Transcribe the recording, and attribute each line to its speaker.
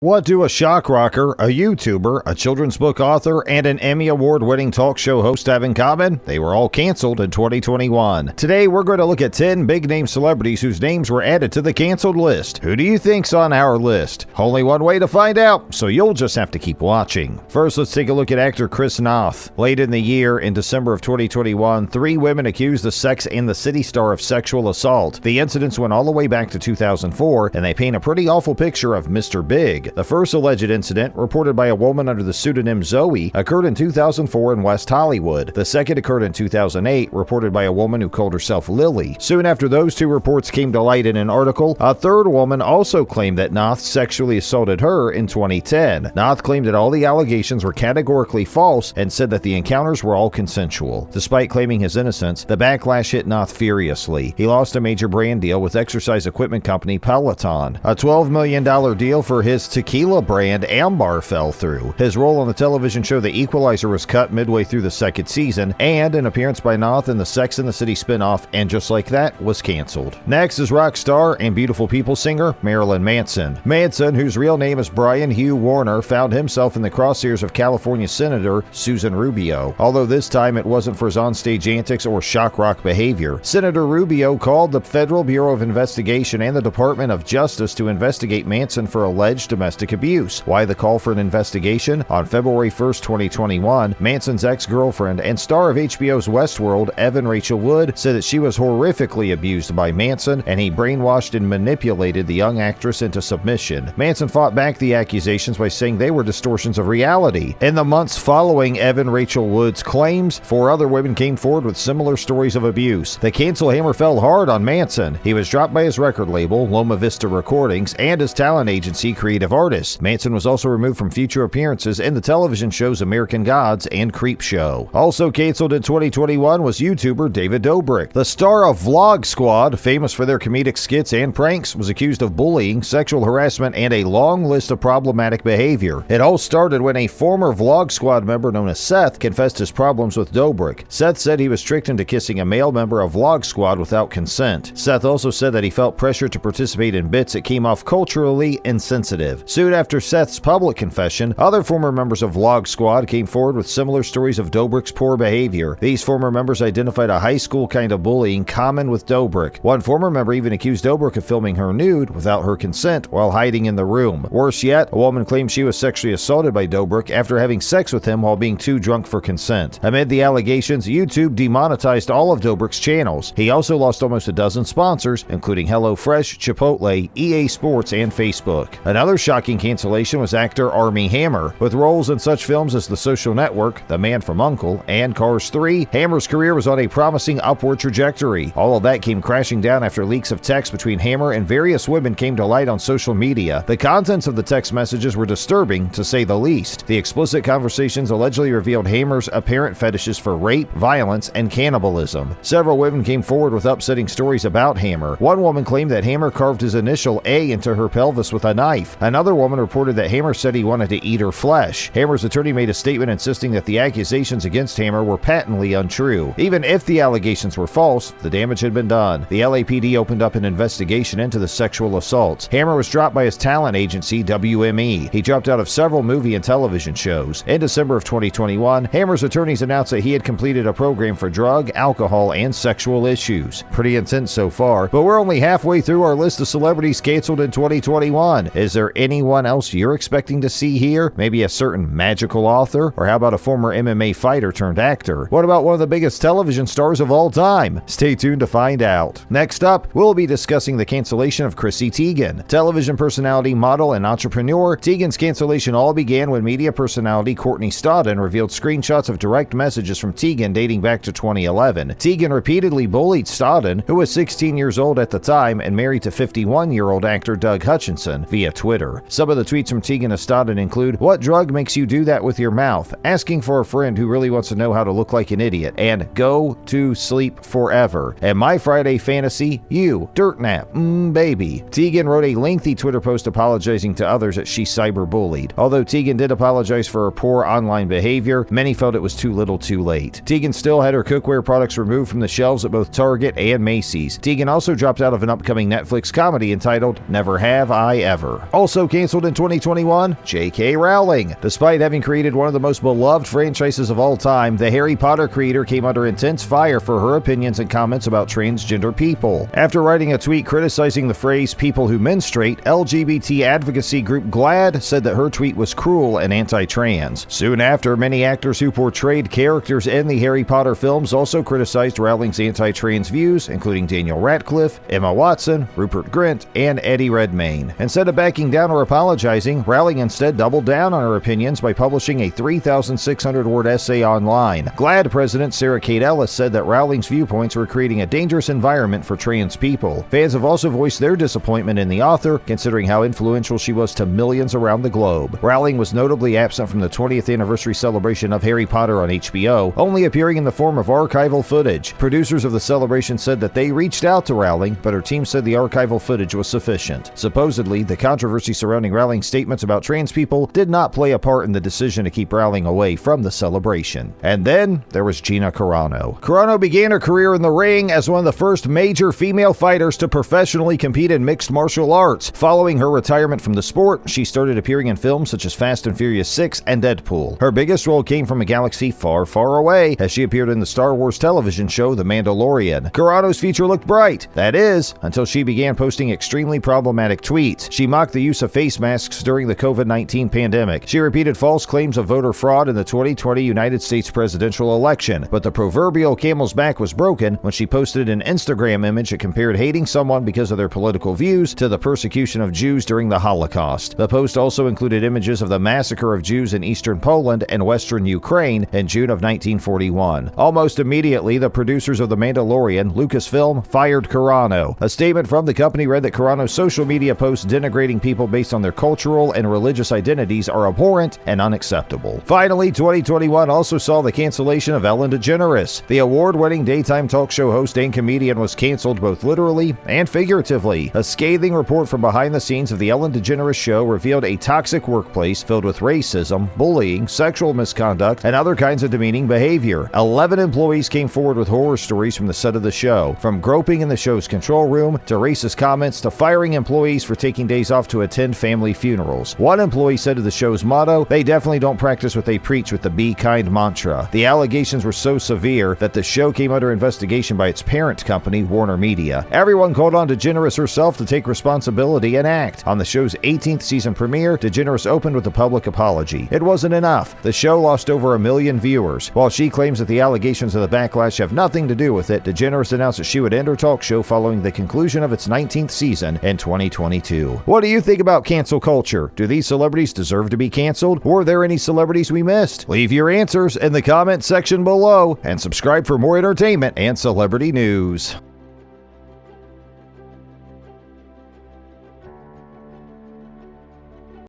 Speaker 1: What do a shock rocker, a YouTuber, a children's book author, and an Emmy Award-winning talk show host have in common? They were all canceled in 2021. Today, we're going to look at 10 big-name celebrities whose names were added to the canceled list. Who do you think's on our list? Only one way to find out, so you'll just have to keep watching. First, let's take a look at actor Chris Noth. Late in the year, in December of 2021, 3 women accused the Sex and the City star of sexual assault. The incidents went all the way back to 2004, and they paint a pretty awful picture of Mr. Big. The first alleged incident, reported by a woman under the pseudonym Zoe, occurred in 2004 in West Hollywood. The second occurred in 2008, reported by a woman who called herself Lily. Soon after those 2 reports came to light in an article, a third woman also claimed that Noth sexually assaulted her in 2010. Noth claimed that all the allegations were categorically false and said that the encounters were all consensual. Despite claiming his innocence, the backlash hit Noth furiously. He lost a major brand deal with exercise equipment company Peloton. A $12 million deal for his tequila brand Ambar fell through. His role on the television show The Equalizer was cut midway through the second season, and an appearance by Noth in the Sex and the City spinoff And Just Like That was canceled. Next is rock star and Beautiful People singer Marilyn Manson. Manson, whose real name is Brian Hugh Warner, found himself in the crosshairs of California Senator Susan Rubio, although this time it wasn't for his onstage antics or shock rock behavior. Senator Rubio called the Federal Bureau of Investigation and the Department of Justice to investigate Manson for alleged domestic abuse. Why the call for an investigation? On February 1st, 2021, Manson's ex-girlfriend and star of HBO's Westworld, Evan Rachel Wood, said that she was horrifically abused by Manson, and he brainwashed and manipulated the young actress into submission. Manson fought back the accusations by saying they were distortions of reality. In the months following Evan Rachel Wood's claims, 4 other women came forward with similar stories of abuse. The cancel hammer fell hard on Manson. He was dropped by his record label, Loma Vista Recordings, and his talent agency, Creative Artists. Manson was also removed from future appearances in the television shows American Gods and Creepshow. Also canceled in 2021 was YouTuber David Dobrik. The star of Vlog Squad, famous for their comedic skits and pranks, was accused of bullying, sexual harassment, and a long list of problematic behavior. It all started when a former Vlog Squad member known as Seth confessed his problems with Dobrik. Seth said he was tricked into kissing a male member of Vlog Squad without consent. Seth also said that he felt pressure to participate in bits that came off culturally insensitive. Soon after Seth's public confession, other former members of Vlog Squad came forward with similar stories of Dobrik's poor behavior. These former members identified a high school kind of bullying common with Dobrik. One former member even accused Dobrik of filming her nude without her consent while hiding in the room. Worse yet, a woman claimed she was sexually assaulted by Dobrik after having sex with him while being too drunk for consent. Amid the allegations, YouTube demonetized all of Dobrik's channels. He also lost almost a dozen sponsors, including HelloFresh, Chipotle, EA Sports, and Facebook. Another shocking cancellation was actor Armie Hammer. With roles in such films as The Social Network, The Man from U.N.C.L.E., and Cars 3, Hammer's career was on a promising upward trajectory. All of that came crashing down after leaks of text between Hammer and various women came to light on social media. The contents of the text messages were disturbing, to say the least. The explicit conversations allegedly revealed Hammer's apparent fetishes for rape, violence, and cannibalism. Several women came forward with upsetting stories about Hammer. One woman claimed that Hammer carved his initial A into her pelvis with a knife. Another woman reported that Hammer said he wanted to eat her flesh. Hammer's attorney made a statement insisting that the accusations against Hammer were patently untrue. Even if the allegations were false, the damage had been done. The LAPD opened up an investigation into the sexual assaults. Hammer was dropped by his talent agency, WME. He dropped out of several movie and television shows. In December of 2021, Hammer's attorneys announced that he had completed a program for drug, alcohol, and sexual issues. Pretty intense so far, but we're only halfway through our list of celebrities canceled in 2021. Is there anyone else you're expecting to see here? Maybe a certain magical author? Or how about a former MMA fighter turned actor? What about one of the biggest television stars of all time? Stay tuned to find out. Next up, we'll be discussing the cancellation of Chrissy Teigen. Television personality, model, and entrepreneur, Teigen's cancellation all began when media personality Courtney Stodden revealed screenshots of direct messages from Teigen dating back to 2011. Teigen repeatedly bullied Stodden, who was 16 years old at the time and married to 51-year-old actor Doug Hutchinson, via Twitter. Some of the tweets from Teigen to Stodden include, "What drug makes you do that with your mouth? Asking for a friend who really wants to know how to look like an idiot," and "Go to sleep forever." And "My Friday fantasy, you, dirt nap, baby." Teigen wrote a lengthy Twitter post apologizing to others that she cyberbullied. Although Teigen did apologize apologized for her poor online behavior, many felt it was too little too late. Tegan still had her cookware products removed from the shelves at both Target and Macy's. Tegan also dropped out of an upcoming Netflix comedy entitled Never Have I Ever. Also canceled in 2021, J.K. Rowling. Despite having created one of the most beloved franchises of all time, the Harry Potter creator came under intense fire for her opinions and comments about transgender people. After writing a tweet criticizing the phrase people who menstruate, LGBT advocacy group GLAAD said that her tweet was cruel and anti-trans. Soon after, many actors who portrayed characters in the Harry Potter films also criticized Rowling's anti-trans views, including Daniel Radcliffe, Emma Watson, Rupert Grint, and Eddie Redmayne. Instead of backing down or apologizing, Rowling instead doubled down on her opinions by publishing a 3,600-word essay online. GLAAD president Sarah Kate Ellis said that Rowling's viewpoints were creating a dangerous environment for trans people. Fans have also voiced their disappointment in the author, considering how influential she was to millions around the globe. Rowling was notably absent from the 20th anniversary celebration of Harry Potter on HBO, only appearing in the form of archival footage. Producers of the celebration said that they reached out to Rowling, but her team said the archival footage was sufficient. Supposedly, the controversy surrounding Rowling's statements about trans people did not play a part in the decision to keep Rowling away from the celebration. And then there was Gina Carano. Carano began her career in the ring as one of the first major female fighters to professionally compete in mixed martial arts. Following her retirement from the sport, she started appearing in films such as Fast and Furious 6 and Deadpool. Her biggest role came from a galaxy far, far away, as she appeared in the Star Wars television show The Mandalorian. Carano's future looked bright. That is, until she began posting extremely problematic tweets. She mocked the use of face masks during the COVID-19 pandemic. She repeated false claims of voter fraud in the 2020 United States presidential election. But the proverbial camel's back was broken when she posted an Instagram image that compared hating someone because of their political views to the persecution of Jews during the Holocaust. The post also included images of the massacre of Jews in eastern Poland and western Ukraine in June of 1941. Almost immediately, the producers of The Mandalorian, Lucasfilm, fired Carano. A statement from the company read that Carano's social media posts denigrating people based on their cultural and religious identities are abhorrent and unacceptable. Finally, 2021 also saw the cancellation of Ellen DeGeneres. The award-winning daytime talk show host and comedian was canceled both literally and figuratively. A scathing report from behind the scenes of the Ellen DeGeneres show revealed a toxic workplace filled with racism, bullying, sexual misconduct, and other kinds of demeaning behavior. 11 employees came forward with horror stories from the set of the show, from groping in the show's control room, to racist comments, to firing employees for taking days off to attend family funerals. One employee said of the show's motto, "They definitely don't practice what they preach with the Be Kind mantra." The allegations were so severe that the show came under investigation by its parent company, Warner Media. Everyone called on DeGeneres herself to take responsibility and act. On the show's 18th season premiere, DeGeneres opened with a public apology. It wasn't enough. The show lost over 1 million viewers. While she claims that the allegations of the backlash have nothing to do with it, DeGeneres announced that she would end her talk show following the conclusion of its 19th season in 2022. What do you think about cancel culture? Do these celebrities deserve to be canceled? Or are there any celebrities we missed? Leave your answers in the comment section below and subscribe for more entertainment and celebrity news.